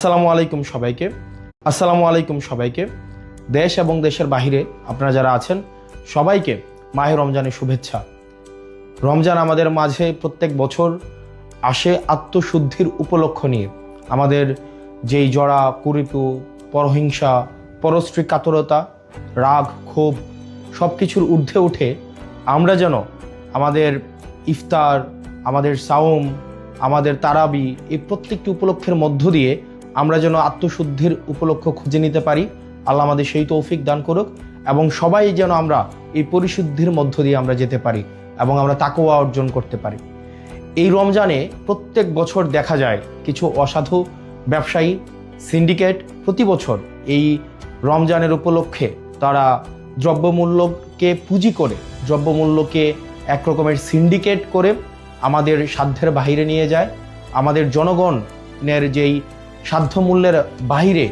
আসসালামু আলাইকুম সবাইকে দেশ এবং দেশের বাহিরে আপনারা যারা আছেন সবাইকে মাহে রমজানের শুভেচ্ছা। রমজান আমাদের মাঝে প্রত্যেক বছর আসে আত্মশুদ্ধির উপলক্ষ নিয়ে। আমাদের যেই জড়া কুরিপু, পরহিংসা, পরশ্রী কাতরতা, রাগ, ক্ষোভ সব কিছুর ঊর্ধ্বে উঠে আমরা যেন আমাদের ইফতার, আমাদের সাওম, আমাদের তারাবি এই প্রত্যেকটি উপলক্ষের মধ্য দিয়ে আমরা যেন আত্মশুদ্ধির উপলক্ষ খুঁজে নিতে পারি। আল্লাহ আমাদের সেই তৌফিক দান করুক এবং সবাই যেন আমরা এই পরিশুদ্ধির মধ্য দিয়ে আমরা যেতে পারি এবং আমরা তাকওয়া অর্জন করতে পারি। এই রমজানে প্রত্যেক বছর দেখা যায় কিছু অসাধু ব্যবসায়ী সিন্ডিকেট প্রতি বছর এই রমজানের উপলক্ষে তারা দ্রব্যমূল্যকে পুঁজি করে, দ্রব্যমূল্যকে এক রকমের সিন্ডিকেট করে আমাদের সাধ্যের বাহিরে নিয়ে যায়। আমাদের জনগণের যেই সাধ্যমূল্যের বাহিরে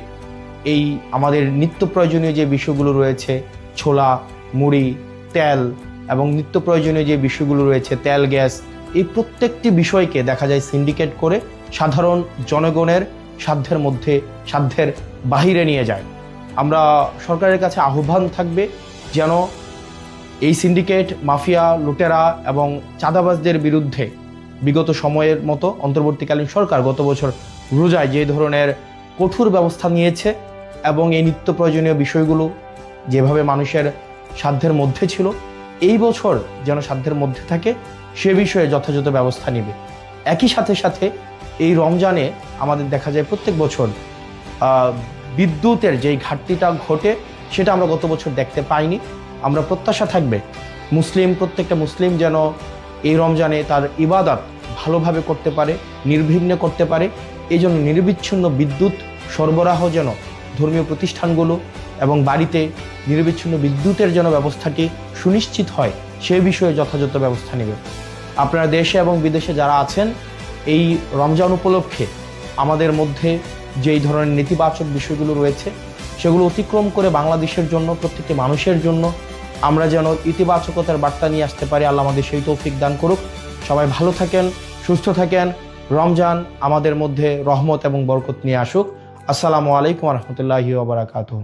এই আমাদের নিত্য প্রয়োজনীয় যে বিষয়গুলো রয়েছে, ছোলা, মুড়ি, তেল এবং নিত্য প্রয়োজনীয় যে বিষয়গুলো রয়েছে, তেল, গ্যাস, এই প্রত্যেকটি বিষয়কে দেখা যায় সিন্ডিকেট করে সাধারণ জনগণের সাধ্যের বাহিরে নিয়ে যায়। আমরা সরকারের কাছে আহ্বান থাকবে যেন এই সিন্ডিকেট, মাফিয়া, লুটেরা এবং চাঁদাবাজদের বিরুদ্ধে বিগত সময়ের মতো অন্তর্বর্তীকালীন সরকার গত বছর রোজায় যে ধরনের কঠোর ব্যবস্থা নিয়েছে এবং এই নিত্য প্রয়োজনীয় বিষয়গুলো যেভাবে মানুষের সাধ্যের মধ্যে ছিল, এই বছর যেন সাধ্যের মধ্যে থাকে সে বিষয়ে যথাযথ ব্যবস্থা নেবে। একই সাথে এই রমজানে আমাদের দেখা যায় প্রত্যেক বছর বিদ্যুতের যেই ঘাটতিটা ঘটে সেটা আমরা গত বছর দেখতে পাইনি। আমরা প্রত্যাশা থাকবে প্রত্যেকটা মুসলিম যেন এই রমজানে তার ইবাদত ভালোভাবে করতে পারে, নির্বিঘ্নে করতে পারে। এই জন্য নিরবিচ্ছিন্ন বিদ্যুৎ সরবরাহ যেন ধর্মীয় প্রতিষ্ঠানগুলো এবং বাড়িতে নিরবিচ্ছিন্ন বিদ্যুতের যেন ব্যবস্থাটি সুনিশ্চিত হয় সে বিষয়ে যথাযথ ব্যবস্থা নেবে। আপনারা দেশে এবং বিদেশে যারা আছেন এই রমজান উপলক্ষে আমাদের মধ্যে যেই ধরনের নেতিবাচক বিষয়গুলো রয়েছে সেগুলো অতিক্রম করে বাংলাদেশের জন্য, প্রত্যেকটি মানুষের জন্য আমরা যেন ইতিবাচকতার বার্তা নিয়ে আসতে পারি। আল্লাহ আমাদের সেই তৌফিক দান করুক। সবাই ভালো থাকেন, সুস্থ থাকেন। রমজান আমাদের মধ্যে রহমত এবং বরকত নিয়ে আসুক। আসসালামু আলাইকুম ওয়া রাহমাতুল্লাহি ওয়া বারাকাতুহু।